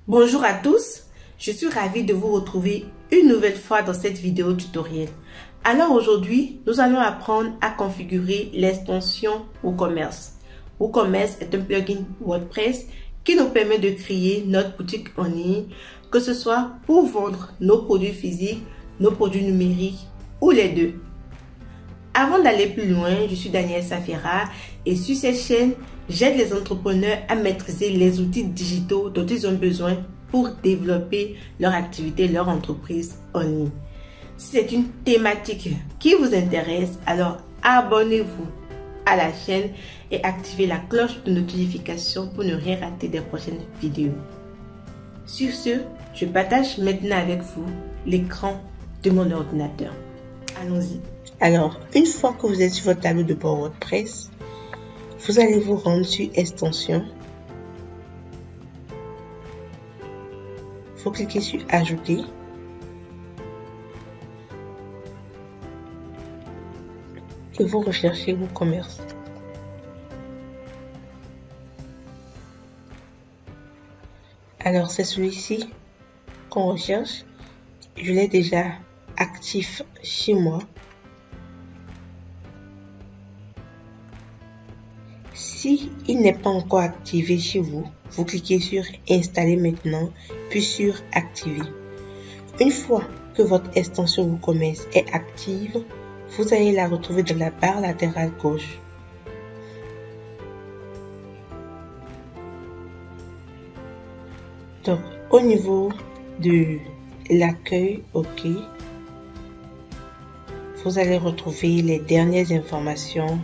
Bonjour à tous, je suis ravie de vous retrouver une nouvelle fois dans cette vidéo tutoriel. Alors aujourd'hui, nous allons apprendre à configurer l'extension WooCommerce. WooCommerce est un plugin WordPress qui nous permet de créer notre boutique en ligne, que ce soit pour vendre nos produits physiques, nos produits numériques ou les deux. Avant d'aller plus loin, je suis Danielle Safira et sur cette chaîne, j'aide les entrepreneurs à maîtriser les outils digitaux dont ils ont besoin pour développer leur activité, leur entreprise en ligne. Si c'est une thématique qui vous intéresse, alors abonnez-vous à la chaîne et activez la cloche de notification pour ne rien rater des prochaines vidéos. Sur ce, je partage maintenant avec vous l'écran de mon ordinateur. Allons-y. Alors, une fois que vous êtes sur votre tableau de bord WordPress, vous allez vous rendre sur Extensions. Vous cliquez sur Ajouter. Et vous recherchez WooCommerce. Alors, c'est celui-ci qu'on recherche. Je l'ai déjà actif chez moi. Si il n'est pas encore activé chez vous, vous cliquez sur Installer maintenant, puis sur Activer. Une fois que votre extension WooCommerce est active, vous allez la retrouver dans la barre latérale gauche. Donc, au niveau de l'accueil, OK, vous allez retrouver les dernières informations.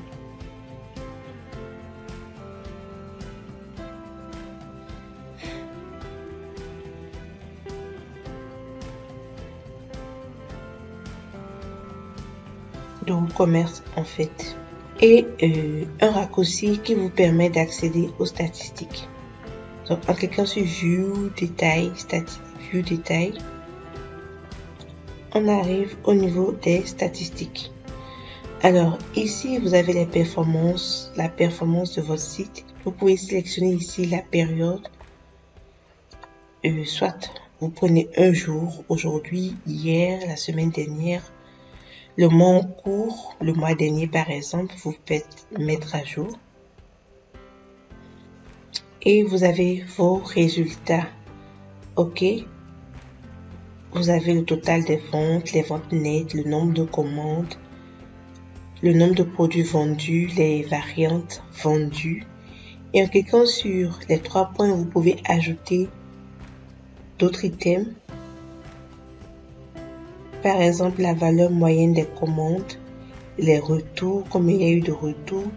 De WooCommerce en fait, et un raccourci qui vous permet d'accéder aux statistiques. Donc en cliquant sur View Détail, View Détail, on arrive au niveau des statistiques. Alors ici vous avez les performances, la performance de votre site. Vous pouvez sélectionner ici la période, soit vous prenez un jour, aujourd'hui, hier, la semaine dernière, le mois en cours, le mois dernier par exemple, vous pouvez mettre à jour. Et vous avez vos résultats. OK. Vous avez le total des ventes, les ventes nettes, le nombre de commandes, le nombre de produits vendus, les variantes vendues. Et en cliquant sur les 3 points, vous pouvez ajouter d'autres items. Par exemple, la valeur moyenne des commandes, les retours, combien il y a eu de retours,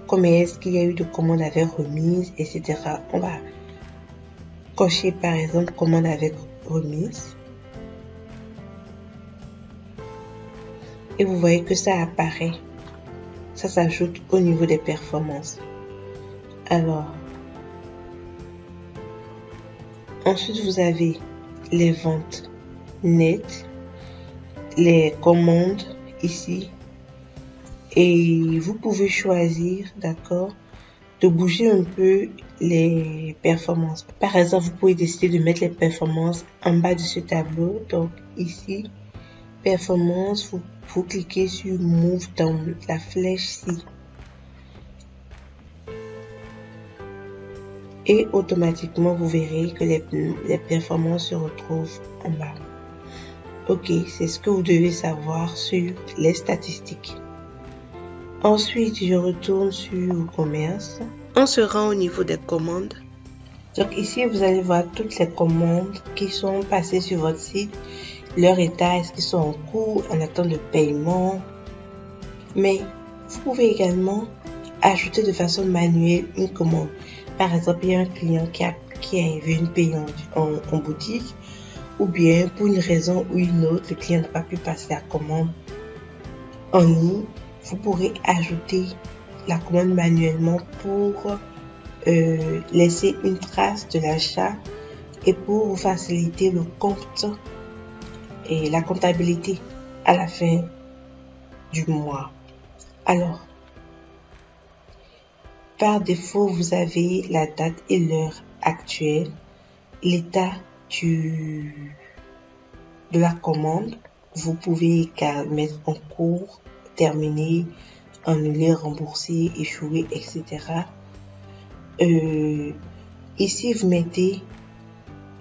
combien est-ce qu'il y a eu de commandes avec remise, etc. On va cocher par exemple commande avec remise. Et vous voyez que ça apparaît. Ça s'ajoute au niveau des performances. Alors, ensuite vous avez les ventes nettes, les commandes ici, et vous pouvez choisir, d'accord, de bouger un peu les performances. Par exemple, vous pouvez décider de mettre les performances en bas de ce tableau. Donc ici, performance, vous cliquez sur Move dans la flèche-ci et automatiquement vous verrez que les performances se retrouvent en bas. OK, c'est ce que vous devez savoir sur les statistiques. Ensuite, je retourne sur WooCommerce. On se rend au niveau des commandes. Donc ici, vous allez voir toutes les commandes qui sont passées sur votre site, leur état, est-ce qu'ils sont en cours, en attente de paiement. Mais vous pouvez également ajouter de façon manuelle une commande. Par exemple, il y a un client qui a vu une paye en boutique, ou bien pour une raison ou une autre, le client n'a pas pu passer la commande en ligne. Vous pourrez ajouter la commande manuellement pour laisser une trace de l'achat et pour vous faciliter le compte et la comptabilité à la fin du mois. Alors, par défaut, vous avez la date et l'heure actuelle. l'état de la commande. Vous pouvez mettre en cours, terminé, annulé, remboursé, échoué, etc. Ici, vous mettez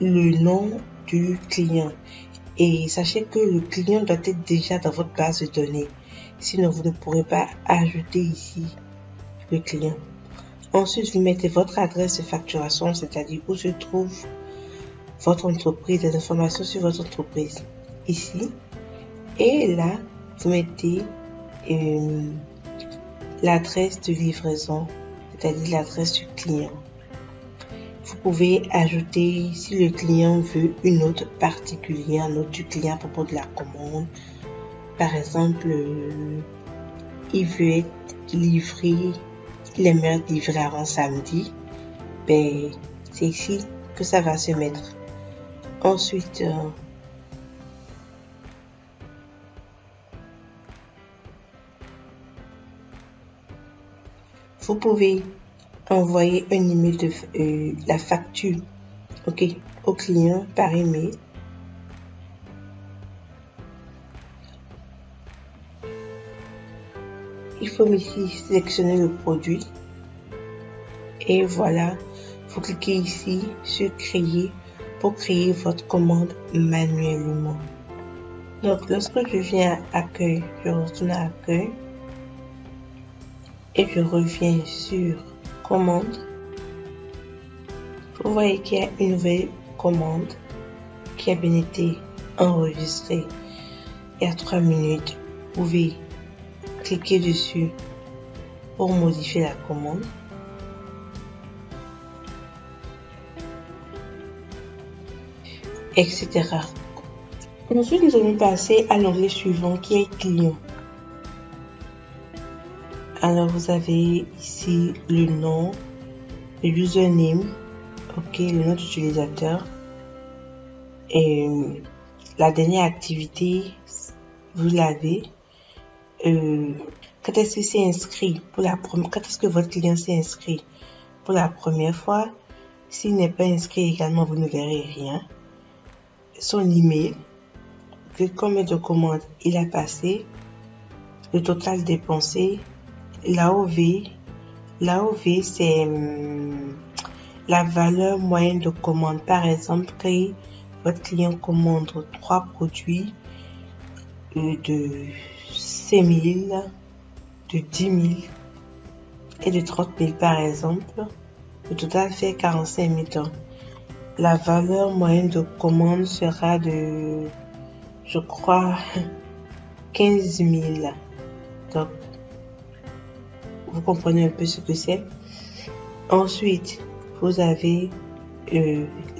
le nom du client. Et sachez que le client doit être déjà dans votre base de données. Sinon, vous ne pourrez pas ajouter ici le client. Ensuite, vous mettez votre adresse de facturation, c'est-à-dire où se trouve votre entreprise, les informations sur votre entreprise. Ici. Et là, vous mettez l'adresse de livraison, c'est-à-dire l'adresse du client. Vous pouvez ajouter, si le client veut, une note particulière, note du client à propos de la commande. Par exemple, il veut être livré, il aimerait être livré avant samedi. Ben, c'est ici que ça va se mettre. Ensuite, vous pouvez envoyer un email de la facture, ok, au client par email. Il faut ici sélectionner le produit et voilà, vous cliquez ici sur créer pour créer votre commande manuellement. Donc lorsque je viens à accueil, je retourne à accueil et je reviens sur commande. Vous voyez qu'il y a une nouvelle commande qui a bien été enregistrée il y a 3 minutes. Vous pouvez cliquer dessus pour modifier la commande. Etc. Ensuite, nous allons passer à l'onglet suivant qui est client. Alors, vous avez ici le nom, le username, ok, le nom d'utilisateur et la dernière activité, vous l'avez. Quand est-ce que c'est inscrit pour la première, quand est-ce que votre client s'est inscrit pour la première fois? S'il n'est pas inscrit également, vous ne verrez rien. Son email, combien de commandes il a passé, le total dépensé, l'AOV. L'AOV, c'est la valeur moyenne de commande. Par exemple, quand votre client commande 3 produits de 5 000, de 10 000 et de 30 000 par exemple, le total fait 45 000 €. La valeur moyenne de commande sera de, je crois, 15 000. Donc, vous comprenez un peu ce que c'est. Ensuite, vous avez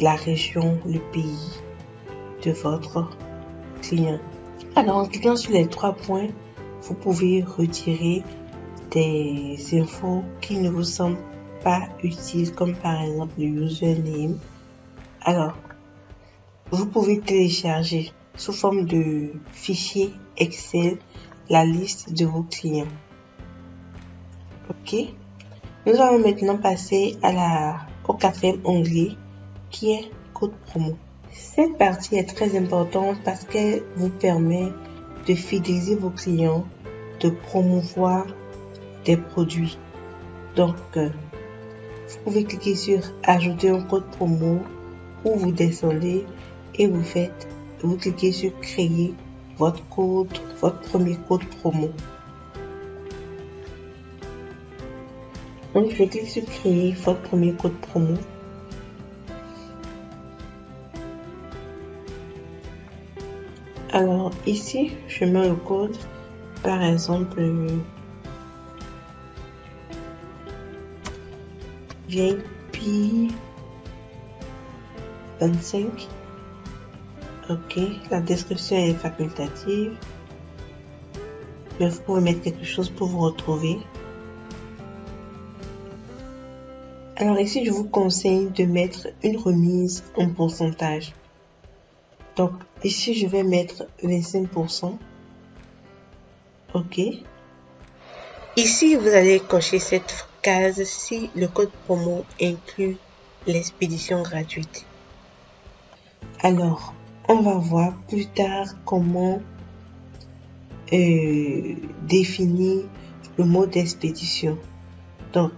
la région, le pays de votre client. Alors, en cliquant sur les 3 points, vous pouvez retirer des infos qui ne vous semblent pas utiles, comme par exemple le username. Alors, vous pouvez télécharger sous forme de fichier Excel la liste de vos clients. Ok, nous allons maintenant passer au 4e onglet qui est code promo. Cette partie est très importante parce qu'elle vous permet de fidéliser vos clients, de promouvoir des produits. Donc, vous pouvez cliquer sur ajouter un code promo ou vous descendez et vous cliquez sur créer votre premier code promo. Donc, je clique sur créer votre premier code promo. Alors, ici, je mets le code, par exemple, VIP 25. Ok, la description est facultative. Mais vous pouvez mettre quelque chose pour vous retrouver. Alors ici, je vous conseille de mettre une remise en pourcentage. Donc ici, je vais mettre 25%. Ok. Ici, vous allez cocher cette case si le code promo inclut l'expédition gratuite. Alors, on va voir plus tard comment définir le mot d'expédition. Donc,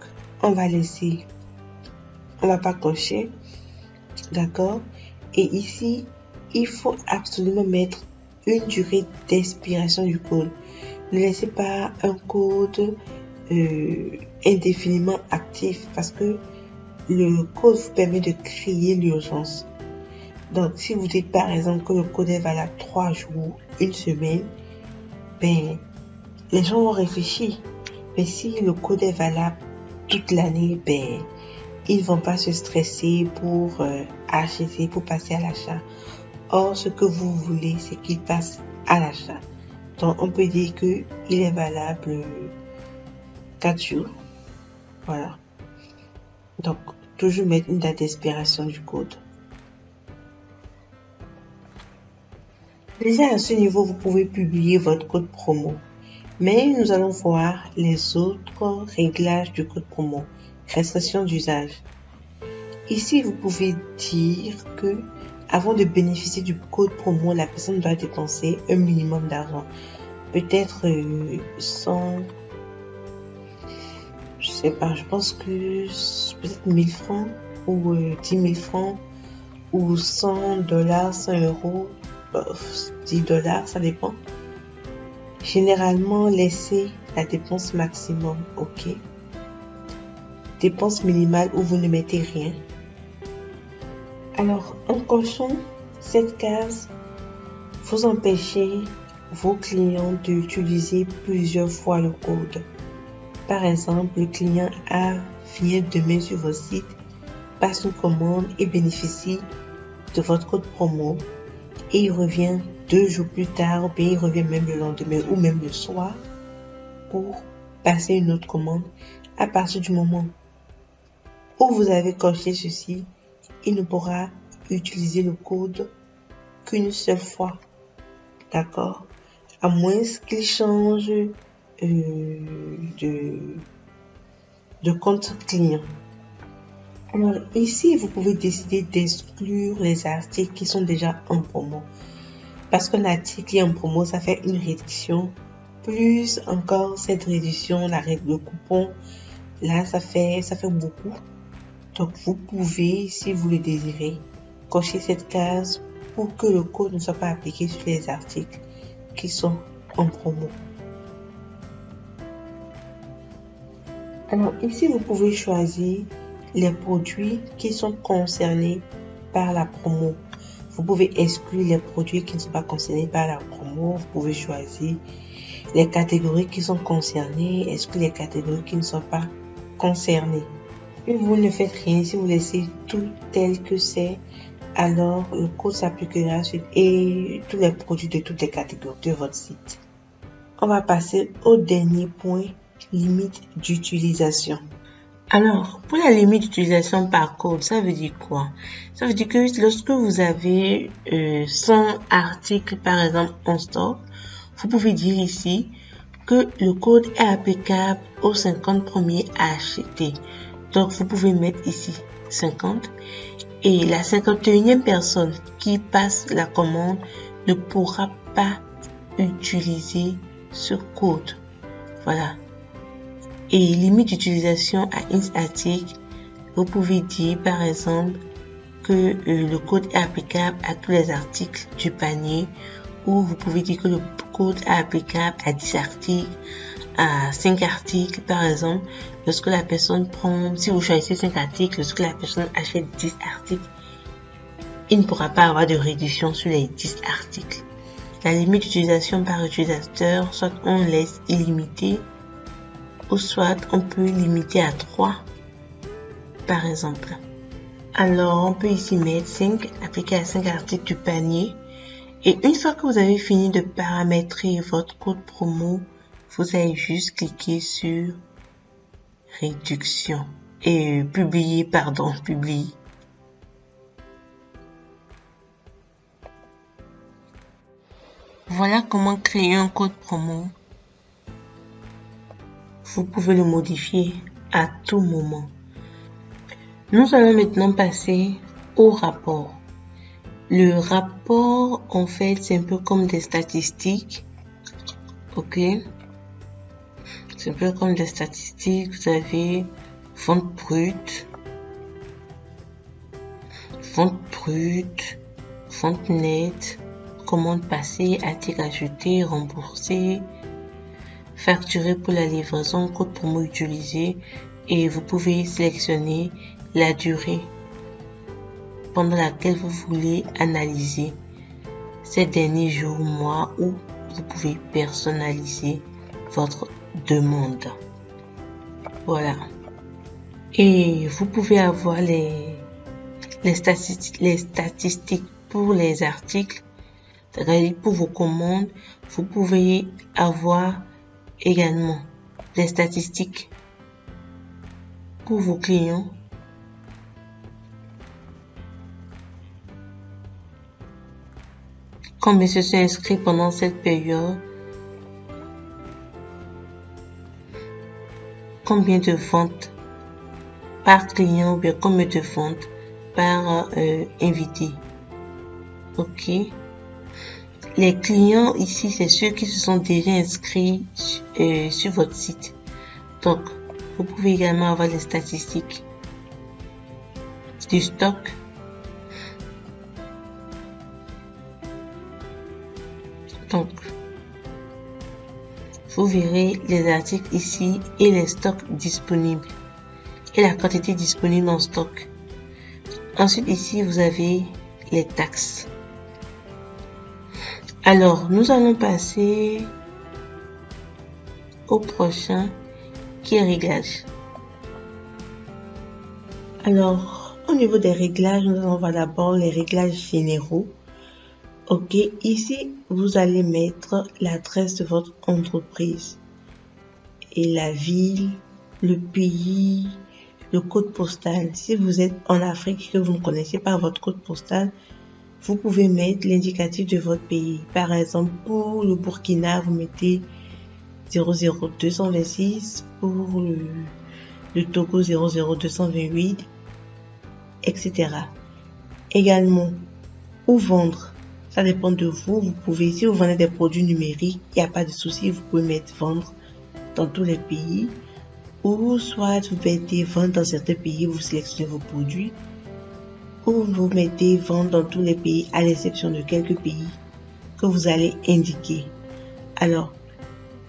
on va pas cocher, d'accord? Et ici, il faut absolument mettre une durée d'expiration du code. Ne laissez pas un code indéfiniment actif parce que le code vous permet de créer l'urgence. Donc, si vous dites par exemple que le code est valable 3 jours, une semaine, ben, les gens vont réfléchir. Mais si le code est valable toute l'année, ben, ils vont pas se stresser pour acheter, pour passer à l'achat. Or, ce que vous voulez, c'est qu'il passe à l'achat. Donc, on peut dire que il est valable 4 jours. Voilà. Donc, toujours mettre une date d'expiration du code. Déjà à ce niveau, vous pouvez publier votre code promo. Mais nous allons voir les autres réglages du code promo. Restriction d'usage. Ici, vous pouvez dire que avant de bénéficier du code promo, la personne doit dépenser un minimum d'argent. Peut-être 100, je sais pas, je pense que peut-être 1000 francs ou 10 000 francs ou 100 $, 100 €, 10 $, ça dépend. Généralement, laissez la dépense maximum, ok? Dépense minimale où vous ne mettez rien. Alors, en cochant cette case, vous empêchez vos clients d'utiliser plusieurs fois le code. Par exemple, le client vient demain sur votre site, passe une commande et bénéficie de votre code promo et il revient 2 jours plus tard ou bien il revient même le lendemain ou même le soir pour passer une autre commande. À partir du moment où vous avez coché ceci, il ne pourra utiliser le code qu'une seule fois. D'accord? À moins qu'il change de compte client. Alors ici, vous pouvez décider d'exclure les articles qui sont déjà en promo. Parce qu'un article qui est en promo, ça fait une réduction. Plus encore cette réduction, la règle de coupon, là, ça fait beaucoup. Donc, vous pouvez, si vous le désirez, cocher cette case pour que le code ne soit pas appliqué sur les articles qui sont en promo. Alors, ici, vous pouvez choisir les produits qui sont concernés par la promo. Vous pouvez exclure les produits qui ne sont pas concernés par la promo. Vous pouvez choisir les catégories qui sont concernées, exclure les catégories qui ne sont pas concernées. Si vous ne faites rien, si vous laissez tout tel que c'est, alors le code s'appliquera sur tous les produits de toutes les catégories de votre site. On va passer au dernier point, limite d'utilisation. Alors, pour la limite d'utilisation par code, ça veut dire quoi? Ça veut dire que lorsque vous avez 100 articles, par exemple, en stock, vous pouvez dire ici que le code est applicable aux 50 premiers à acheter. Donc, vous pouvez mettre ici 50 et la 51e personne qui passe la commande ne pourra pas utiliser ce code. Voilà. Et limite d'utilisation à un article, vous pouvez dire par exemple que le code est applicable à tous les articles du panier, ou vous pouvez dire que le code est applicable à 10 articles, à 5 articles par exemple. Lorsque la personne si vous choisissez 5 articles, lorsque la personne achète 10 articles, il ne pourra pas avoir de réduction sur les 10 articles. La limite d'utilisation par utilisateur, soit on laisse illimité, ou soit on peut limiter à 3 par exemple. Alors on peut ici mettre 5, appliquer à 5 articles du panier, et une fois que vous avez fini de paramétrer votre code promo, vous allez juste cliquer sur réduction et publier. Voilà comment créer un code promo. Vous pouvez le modifier à tout moment. Nous allons maintenant passer au rapport. Le rapport, en fait, c'est un peu comme des statistiques. Ok. C'est un peu comme des statistiques. Vous avez vente brute, vente nette, commande passée, article acheté, remboursé, facturé pour la livraison, code promo utilisé, et vous pouvez sélectionner la durée pendant laquelle vous voulez analyser ces derniers jours, mois, où vous pouvez personnaliser votre demande. Voilà. Et vous pouvez avoir les statistiques pour les articles, pour vos commandes. Vous pouvez avoir également les statistiques pour vos clients. Combien se sont inscrits pendant cette période? Combien de ventes par client ou bien combien de ventes par invité? Ok. Les clients ici, c'est ceux qui se sont déjà inscrits sur votre site. Donc, vous pouvez également avoir les statistiques du stock. Donc, vous verrez les articles ici et les stocks disponibles et la quantité disponible en stock. Ensuite, ici, vous avez les taxes. Alors, nous allons passer au prochain qui est réglage. Alors, au niveau des réglages, nous allons voir d'abord les réglages généraux. Ok, ici, vous allez mettre l'adresse de votre entreprise et la ville, le pays, le code postal. Si vous êtes en Afrique et que vous ne connaissez pas votre code postal, vous pouvez mettre l'indicatif de votre pays. Par exemple, pour le Burkina, vous mettez 00226, pour le Togo 00228, etc. Également, où vendre. Ça dépend de vous. Vous pouvez, si vous vendez des produits numériques, il n'y a pas de souci, vous pouvez mettre vendre dans tous les pays. Ou soit vous mettez vendre dans certains pays, vous sélectionnez vos produits. Ou vous mettez vendre dans tous les pays, à l'exception de quelques pays que vous allez indiquer. Alors,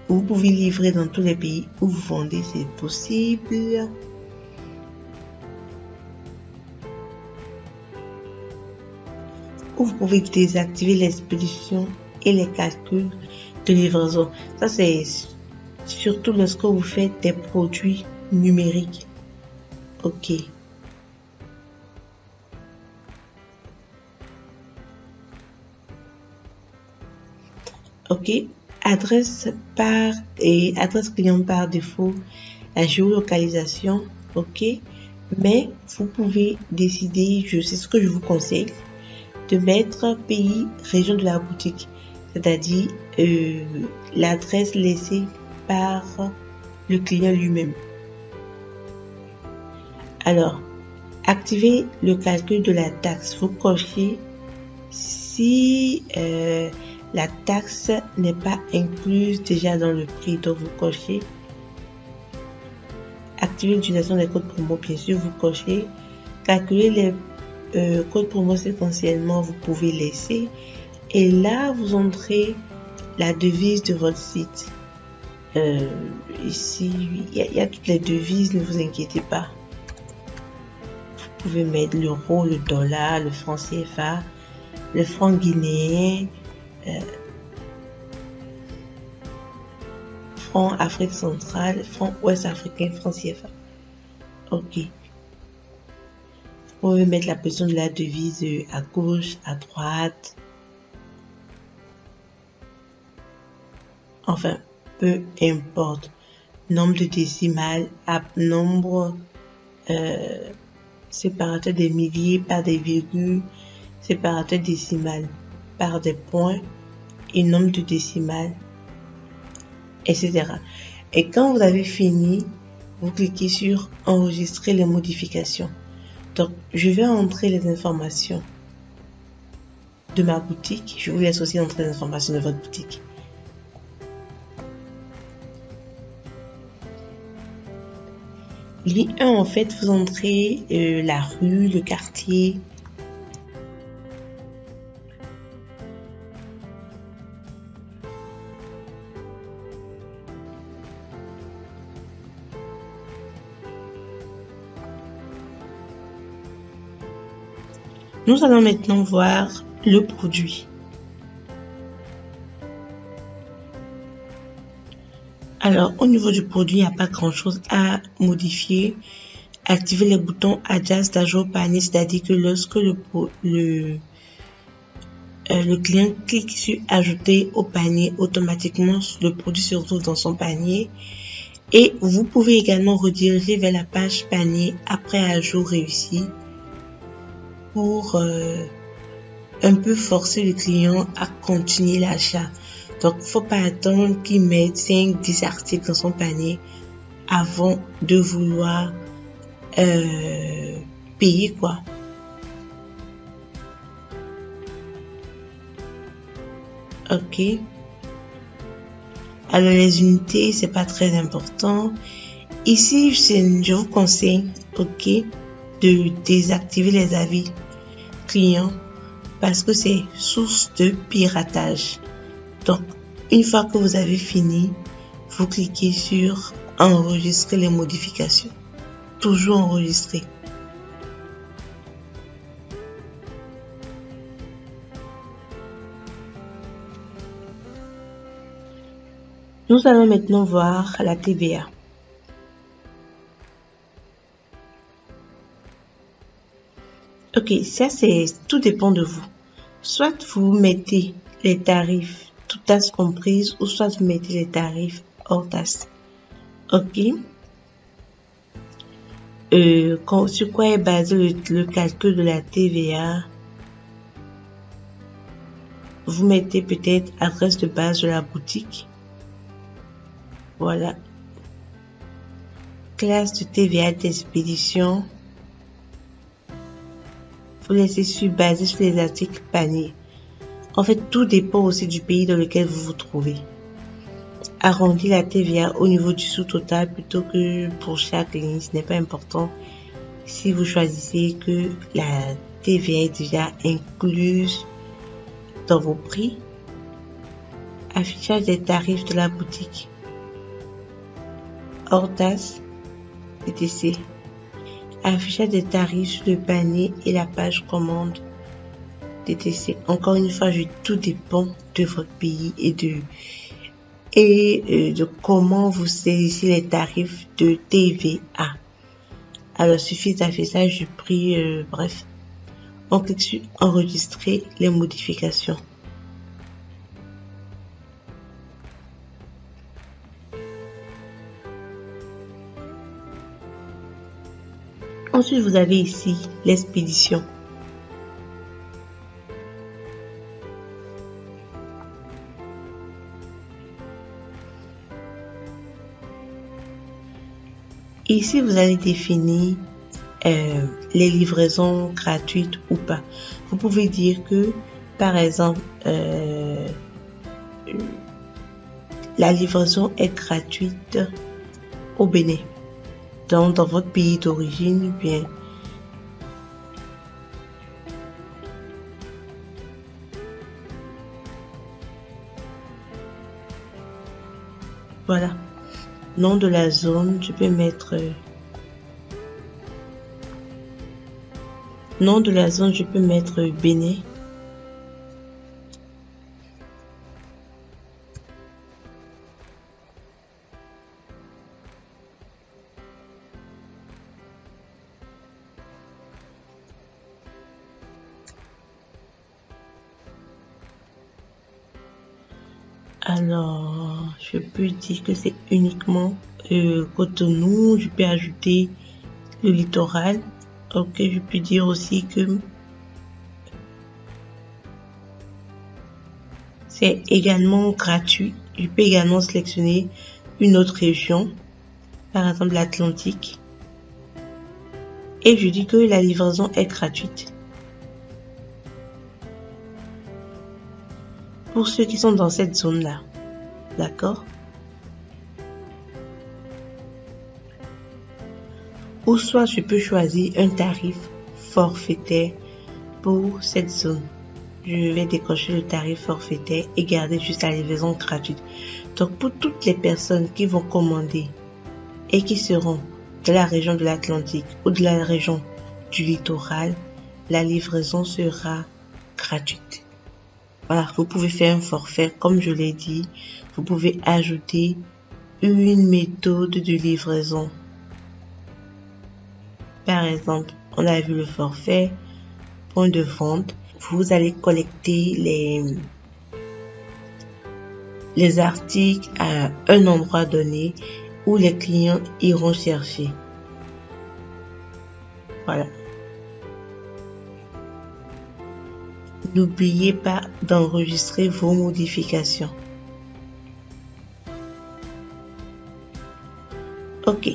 vous pouvez livrer dans tous les pays où vous vendez, c'est possible. Ou vous pouvez désactiver l'expédition et les calculs de livraison. Ça, c'est surtout lorsque vous faites des produits numériques. Ok. Ok. Adresse client par défaut, la géolocalisation. Ok. Mais vous pouvez décider, c'est ce que je vous conseille, de mettre pays, région de la boutique, c'est-à-dire l'adresse laissée par le client lui-même. Alors, activez le calcul de la taxe. Vous cochez si la taxe n'est pas incluse déjà dans le prix, donc vous cochez. Activez l'utilisation des codes promo, bien sûr, vous cochez. Calculez les codes promo séquentiellement, vous pouvez laisser. Et là, vous entrez la devise de votre site. Ici, il y a toutes les devises, ne vous inquiétez pas. Vous pouvez mettre l'euro, le dollar, le franc CFA, le franc guinéen, franc Afrique centrale, franc ouest africain, franc CFA. Ok. Vous pouvez mettre la position de la devise à gauche, à droite. Enfin, peu importe. Nombre de décimales, nombre séparateur des milliers par des virgules, séparateur décimal par des points et nombre de décimales, etc. Et quand vous avez fini, vous cliquez sur enregistrer les modifications. Donc, je vais entrer les informations. de ma boutique. Je vous laisse aussi entrer les informations de votre boutique. Ligne 1, en fait, vous entrez la rue, le quartier. Nous allons maintenant voir le produit. Alors, au niveau du produit, il n'y a pas grand-chose à modifier. Activez les boutons Adjust d'ajout au panier, c'est-à-dire que lorsque le client clique sur Ajouter au panier, automatiquement, le produit se retrouve dans son panier. Et vous pouvez également rediriger vers la page panier après ajout réussi pour un peu forcer le client à continuer l'achat. Donc, faut pas attendre qu'il mette 5-10 articles dans son panier avant de vouloir payer, quoi. Ok. Alors, les unités, c'est pas très important. Ici, je vous conseille, ok, de désactiver les avis clients parce que c'est source de piratage. Donc, une fois que vous avez fini, vous cliquez sur enregistrer les modifications. Toujours enregistrer. Nous allons maintenant voir la TVA. Ok, ça tout dépend de vous. Soit vous mettez les tarifs toutes taxes comprises ou soit vous mettez les tarifs hors taxes. Ok. Sur quoi est basé le calcul de la TVA? Vous mettez peut-être adresse de base de la boutique. Voilà. Classe de TVA d'expédition. Vous laissez basé sur les articles paniers. En fait, tout dépend aussi du pays dans lequel vous vous trouvez. Arrondissez la TVA au niveau du sous-total plutôt que pour chaque ligne. Ce n'est pas important si vous choisissez que la TVA est déjà incluse dans vos prix. Affichage des tarifs de la boutique. Hors taxe, etc. Affichage des tarifs sur le panier et la page commande, etc. Encore une fois, tout dépend de votre pays et de comment vous saisissez les tarifs de TVA. Alors, il suffit d'affichage du prix, bref. On clique sur enregistrer les modifications. Ensuite, vous avez ici l'expédition. Ici, vous allez définir les livraisons gratuites ou pas. Vous pouvez dire que, par exemple, la livraison est gratuite au Bénin. Donc, dans votre pays d'origine, bien, voilà. Nom de la zone, je peux mettre nom de la zone, je peux mettre Bénin. Alors, je peux dire que c'est uniquement Cotonou. Je peux ajouter le littoral. Ok, je peux dire aussi que c'est également gratuit. Je peux également sélectionner une autre région, par exemple l'Atlantique. Et je dis que la livraison est gratuite. pour ceux qui sont dans cette zone-là. D'accord? Ou soit je peux choisir un tarif forfaitaire pour cette zone. Je vais décocher le tarif forfaitaire et garder juste la livraison gratuite. Donc pour toutes les personnes qui vont commander et qui seront de la région de l'Atlantique ou de la région du littoral, la livraison sera gratuite. Voilà, vous pouvez faire un forfait, comme je l'ai dit. Vous pouvez ajouter une méthode de livraison. Par exemple, on a vu le forfait, point de vente. Vous allez collecter les articles à un endroit donné où les clients iront chercher. Voilà. N'oubliez pas d'enregistrer vos modifications. OK.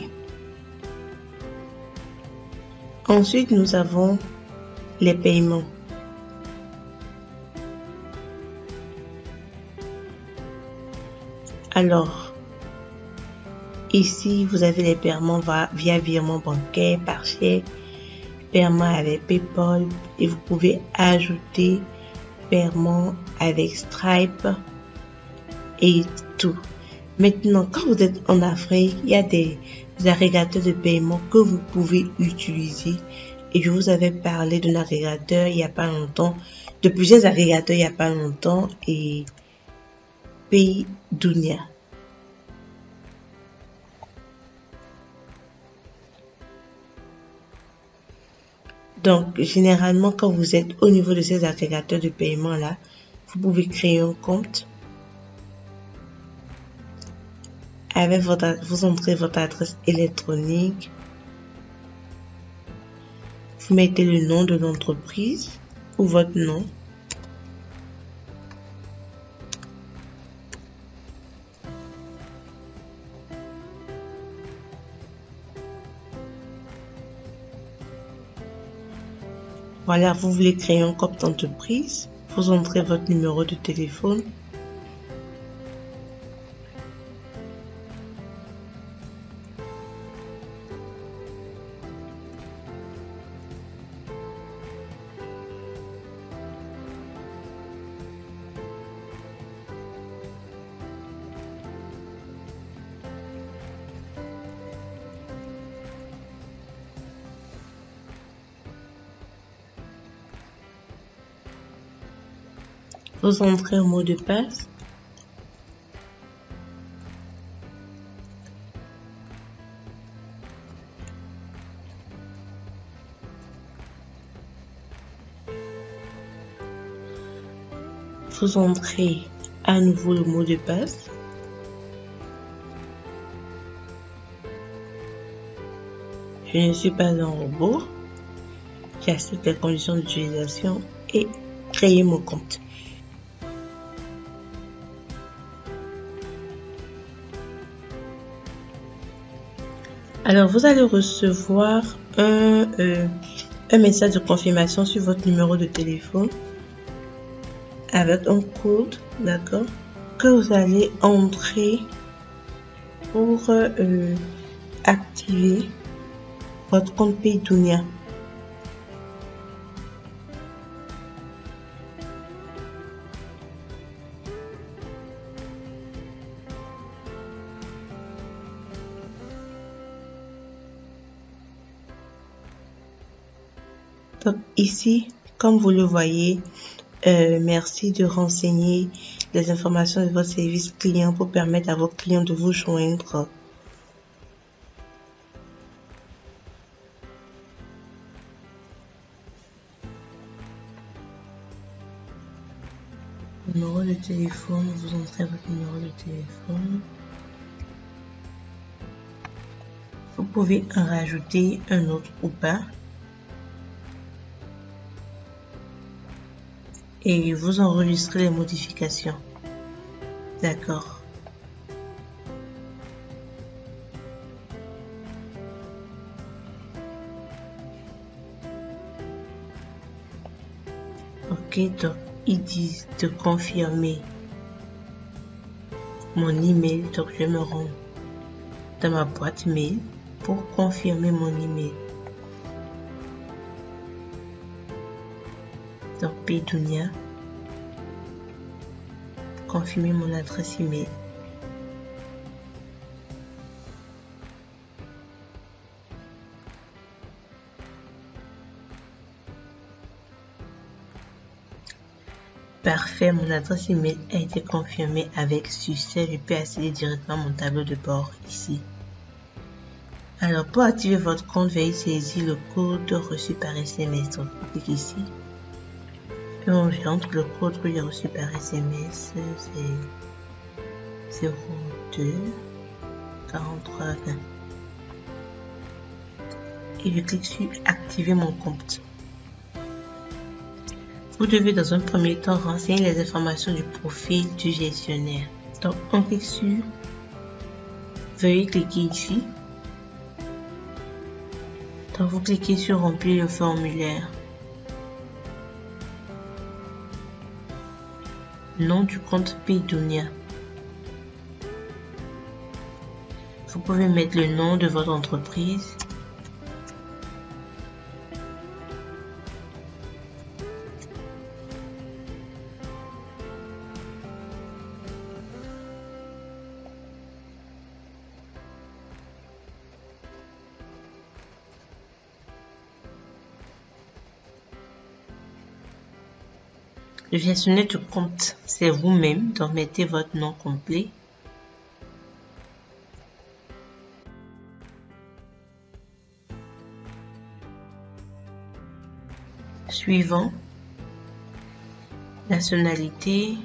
Ensuite, nous avons les paiements. Alors, ici, vous avez les paiements via virement bancaire, par chèque, paiement avec PayPal et vous pouvez ajouter paiement avec Stripe et tout. Maintenant, quand vous êtes en Afrique, il y a des agrégateurs de paiement que vous pouvez utiliser. Et je vous avais parlé d'un agrégateur il n'y a pas longtemps, de plusieurs agrégateurs il n'y a pas longtemps, et Paydunia. Donc, généralement, quand vous êtes au niveau de ces agrégateurs de paiement là, vous pouvez créer un compte. Avec vous entrez votre adresse électronique. Vous mettez le nom de l'entreprise ou votre nom. Voilà, vous voulez créer un compte d'entreprise. Vous entrez votre numéro de téléphone. Vous entrez un mot de passe. Vous entrez à nouveau le mot de passe. Je ne suis pas un robot. J'accepte les conditions d'utilisation et créer mon compte. Alors, vous allez recevoir un message de confirmation sur votre numéro de téléphone avec un code, d'accord, que vous allez entrer pour activer votre compte Paydunia. Donc ici, comme vous le voyez, merci de renseigner les informations de votre service client pour permettre à vos clients de vous joindre. Numéro de téléphone, vous entrez votre numéro de téléphone. Vous pouvez en rajouter un autre ou pas. Et vous enregistrez les modifications. D'accord. Ok, donc ils disent de confirmer mon email. Donc je me rends dans ma boîte mail pour confirmer mon email. Donc Paydunia, confirmer mon adresse email. Parfait, mon adresse email a été confirmée avec succès. Je peux accéder directement à mon tableau de bord ici. Alors, pour activer votre compte, veuillez saisir le code reçu par SMS. Donc, vous cliquez ici. Et on entre le code que j'ai reçu par SMS. C'est 02 43 20. Et je clique sur activer mon compte. Vous devez dans un premier temps renseigner les informations du profil du gestionnaire. Donc, on clique sur veuillez cliquer ici. Donc, vous cliquez sur remplir le formulaire. Nom du compte Paydunia. Vous pouvez mettre le nom de votre entreprise. Le gestionnaire de compte, c'est vous-même, donc mettez votre nom complet. Suivant, nationalité,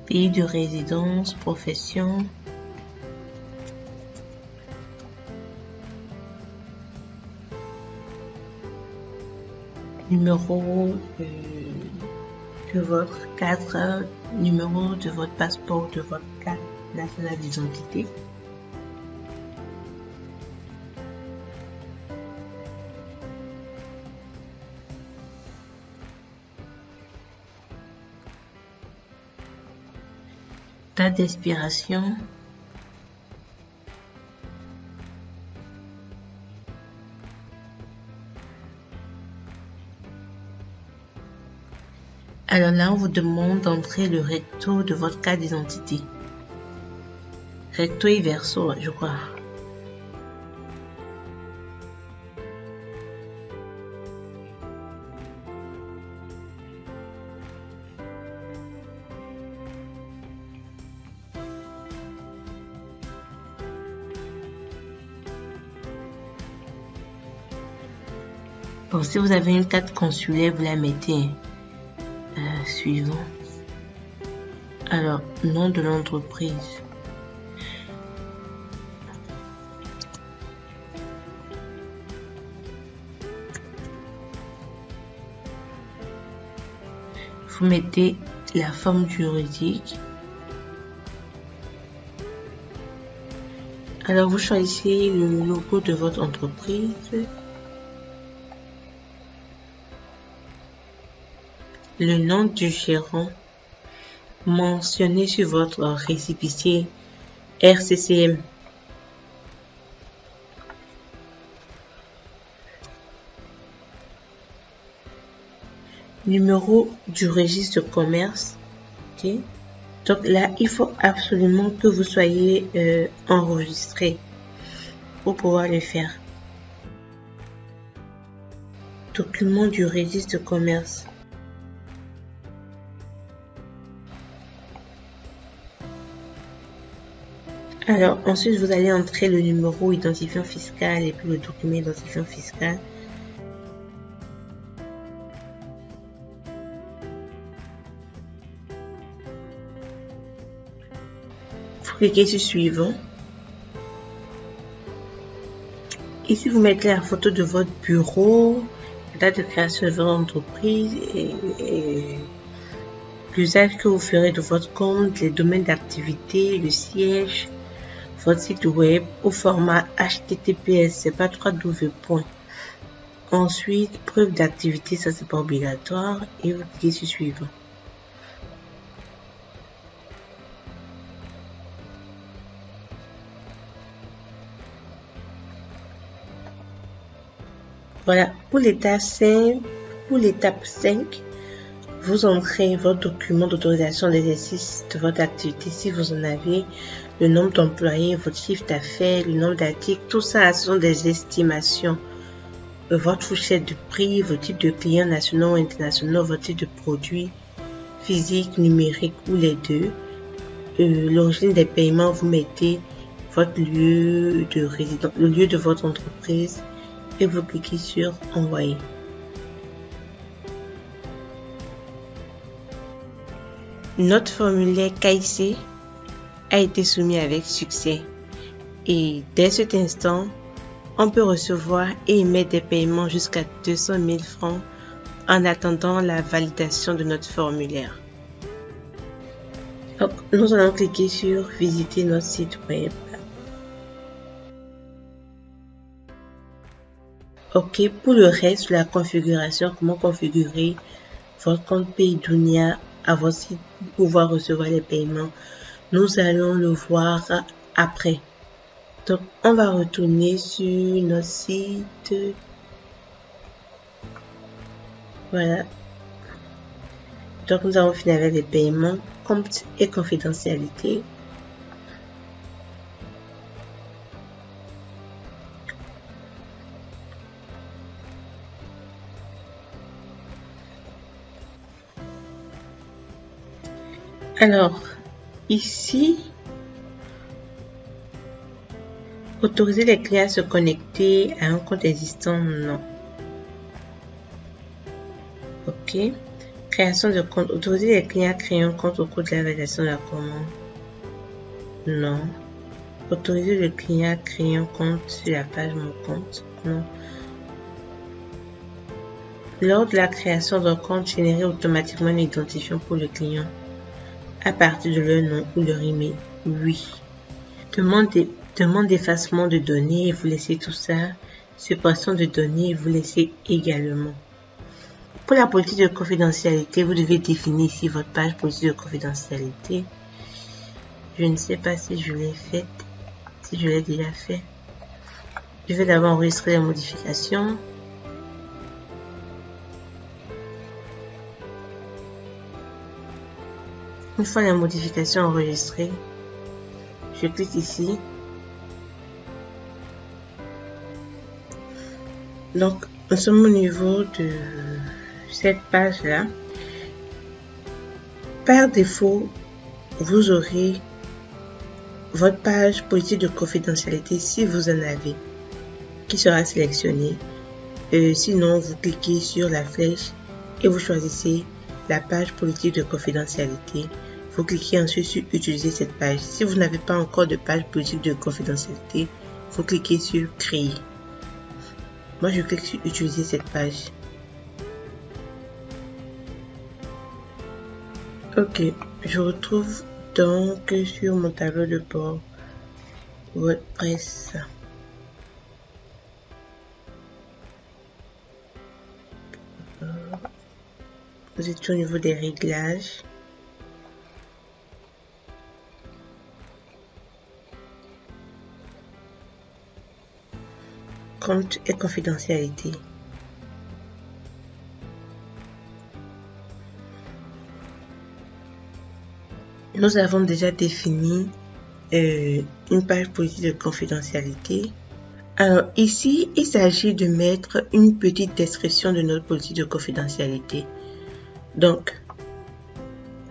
pays de résidence, profession, numéro de votre carte, numéro de votre passeport, de votre carte nationale d'identité. Date d'expiration. Alors là, on vous demande d'entrer le recto de votre carte d'identité. Recto et verso, je crois. Bon, si vous avez une carte consulaire, vous la mettez. Suivant. Alors, nom de l'entreprise. Vous mettez la forme juridique. Alors, vous choisissez le logo de votre entreprise. Le nom du gérant mentionné sur votre récépissé RCCM. Numéro du registre de commerce. Okay. Donc là, il faut absolument que vous soyez enregistré pour pouvoir le faire. Document du registre de commerce. Alors, ensuite, vous allez entrer le numéro identifiant fiscal et puis le document identifiant fiscal. Vous cliquez sur suivant. ici, vous mettez la photo de votre bureau, la date de création de votre entreprise et l'usage que vous ferez de votre compte, les domaines d'activité, le siège, votre site web au format HTTPS, c'est pas 3W. Ensuite, preuve d'activité, ça c'est pas obligatoire et vous cliquez sur suivant. Voilà, pour l'étape 5, vous entrez votre document d'autorisation d'exercice de votre activité si vous en avez, le nombre d'employés, votre chiffre d'affaires, le nombre d'articles, tout ça ce sont des estimations. Votre fourchette de prix, vos types de clients nationaux ou internationaux, votre type de produit physique, numérique ou les deux. L'origine des paiements, vous mettez votre lieu de résidence, le lieu de votre entreprise et vous cliquez sur envoyer. Notre formulaire KIC a été soumis avec succès et dès cet instant, on peut recevoir et émettre des paiements jusqu'à 200 000 francs en attendant la validation de notre formulaire. Donc, nous allons cliquer sur visiter notre site web. Ok, pour le reste, la configuration, comment configurer votre compte Paydunia à votre site pour pouvoir recevoir les paiements, nous allons le voir après. Donc, on va retourner sur notre site. Voilà. Donc, nous avons fini avec les paiements, compte et confidentialité. Alors, ici, autoriser les clients à se connecter à un compte existant, non. Ok. Création de compte. Autoriser les clients à créer un compte au cours de la validation de la commande. Non. Autoriser le client à créer un compte sur la page Mon compte. Non. Lors de la création d'un compte, générer automatiquement une identifiant pour le client à partir de leur nom ou leur email. Oui. Demande d'effacement de données, vous laissez tout ça. Suppression de données, vous laissez également. Pour la politique de confidentialité, vous devez définir ici votre page politique de confidentialité. Je ne sais pas si je l'ai faite, si je l'ai déjà fait. Je vais d'abord enregistrer les modifications. Une fois la modification enregistrée, je clique ici. Donc, nous sommes au niveau de cette page-là. Par défaut, vous aurez votre page politique de confidentialité si vous en avez, qui sera sélectionnée. Sinon, vous cliquez sur la flèche et vous choisissez la page politique de confidentialité. Vous cliquez ensuite sur utiliser cette page. Si vous n'avez pas encore de page politique de confidentialité, vous cliquez sur créer. Moi, je clique sur utiliser cette page. Ok, je retrouve donc sur mon tableau de bord WordPress. Vous êtes au niveau des réglages. Compte et confidentialité. Nous avons déjà défini une page politique de confidentialité. Alors ici, il s'agit de mettre une petite description de notre politique de confidentialité. Donc,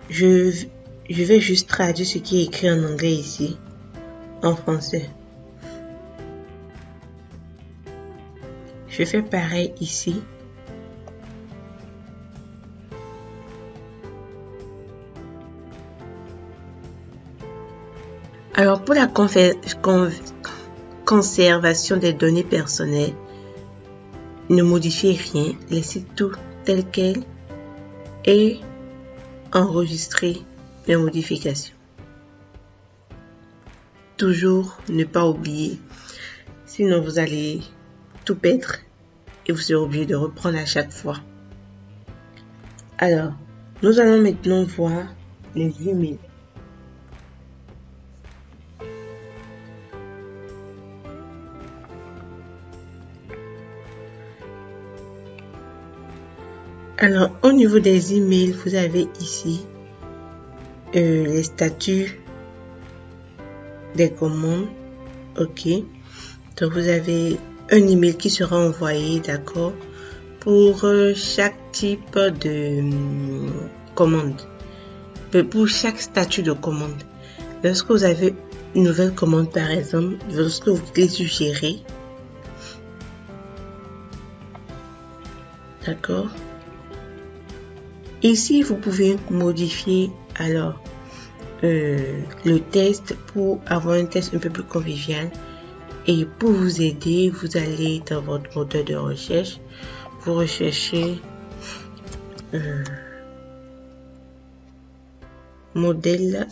je vais juste traduire ce qui est écrit en anglais ici, en français. Je fais pareil ici. Alors pour la conservation des données personnelles. Ne modifiez rien, laissez tout tel quel et enregistrez les modifications. Toujours ne pas oublier, sinon vous allez tout perdre et vous serez obligé de reprendre à chaque fois. Alors, nous allons maintenant voir les emails. Alors, au niveau des emails, vous avez ici les statuts des commandes. Ok. Donc, vous avez un email qui sera envoyé, d'accord, pour chaque type de commande. Pour chaque statut de commande. Lorsque vous avez une nouvelle commande, par exemple, lorsque vous cliquez sur gérer. D'accord. Ici, vous pouvez modifier alors le test pour avoir un test un peu plus convivial. Et pour vous aider, vous allez dans votre moteur de recherche, vous recherchez modèle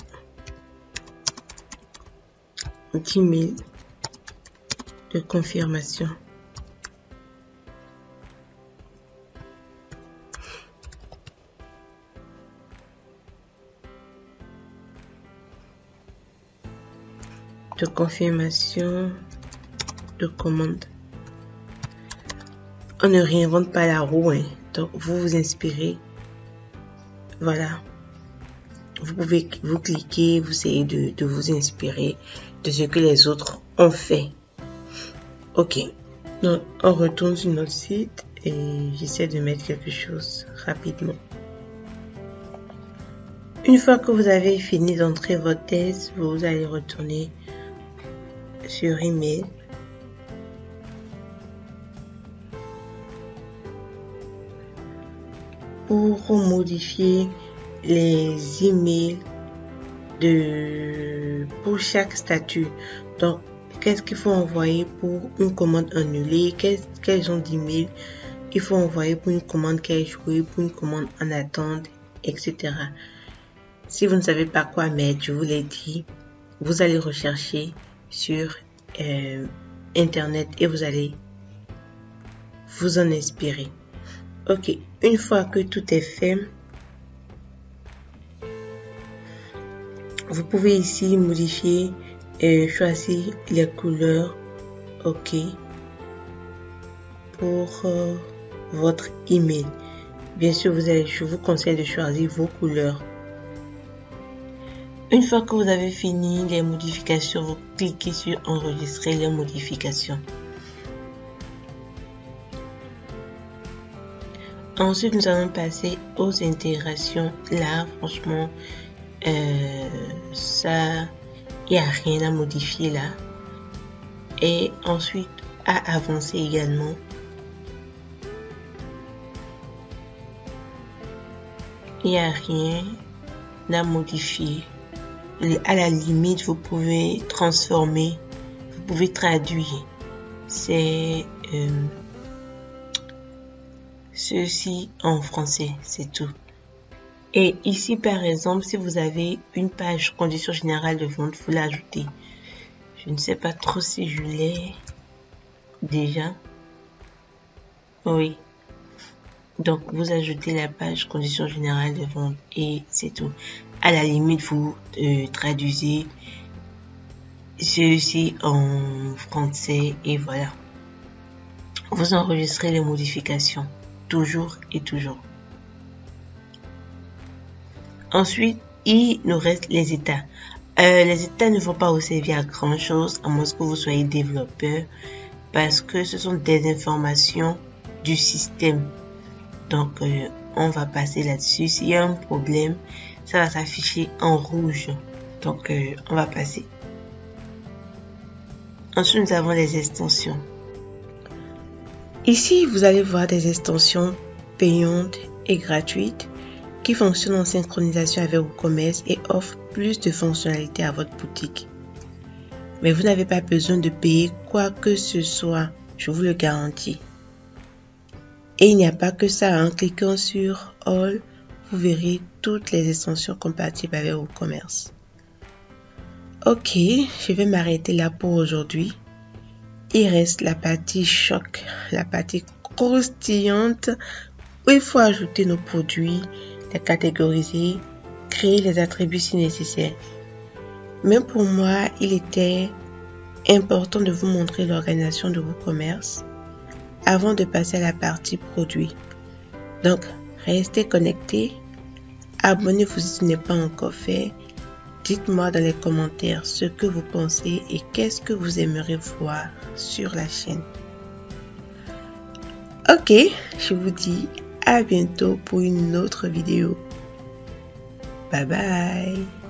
d'email de confirmation. De confirmation de commande. On ne réinvente pas la roue, hein. Donc vous vous inspirez. Voilà. Vous pouvez vous cliquer, vous essayez de vous inspirer de ce que les autres ont fait. Ok. Donc on retourne sur notre site et j'essaie de mettre quelque chose rapidement. Une fois que vous avez fini d'entrer votre test, vous allez retourner sur email. Pour modifier les emails pour chaque statut. Donc, qu'est-ce qu'il faut envoyer pour une commande annulée? Quels genre d'email il faut envoyer pour une commande qui a échoué, pour une commande en attente, etc. Si vous ne savez pas quoi mettre, je vous l'ai dit, vous allez rechercher sur internet et vous allez vous en inspirer. Ok, une fois que tout est fait, vous pouvez ici modifier et choisir les couleurs. Ok, pour votre email. Bien sûr, je vous conseille de choisir vos couleurs. Une fois que vous avez fini les modifications, vous cliquez sur enregistrer les modifications. Ensuite, nous allons passer aux intégrations. Là, franchement, ça, il n'y a rien à modifier là. Et ensuite, à avancer également. Il n'y a rien à modifier. À la limite, vous pouvez transformer, vous pouvez traduire. C'est ceci en français, c'est tout. Et ici, par exemple, si vous avez une page conditions générales de vente, vous l'ajoutez. Je ne sais pas trop si je l'ai déjà. Oui. Donc, vous ajoutez la page conditions générales de vente et c'est tout. À la limite, vous traduisez ceci en français et voilà. Vous enregistrez les modifications. Toujours et toujours. Ensuite, il nous reste les états. Les états ne vont pas vous servir à grand chose à moins que vous soyez développeur parce que ce sont des informations du système. Donc, on va passer là-dessus. S'il y a un problème, ça va s'afficher en rouge. Donc, on va passer. Ensuite, nous avons les extensions. Ici, vous allez voir des extensions payantes et gratuites qui fonctionnent en synchronisation avec WooCommerce et offrent plus de fonctionnalités à votre boutique. Mais vous n'avez pas besoin de payer quoi que ce soit, je vous le garantis. Et il n'y a pas que ça, en cliquant sur All, vous verrez toutes les extensions compatibles avec WooCommerce. Ok, je vais m'arrêter là pour aujourd'hui. Il reste la partie choc, la partie croustillante où il faut ajouter nos produits, les catégoriser, créer les attributs si nécessaire. Mais pour moi, il était important de vous montrer l'organisation de WooCommerce avant de passer à la partie produit. Donc, restez connectés, abonnez-vous si ce n'est pas encore fait. Dites-moi dans les commentaires ce que vous pensez et qu'est-ce que vous aimeriez voir sur la chaîne. Ok, je vous dis à bientôt pour une autre vidéo. Bye bye.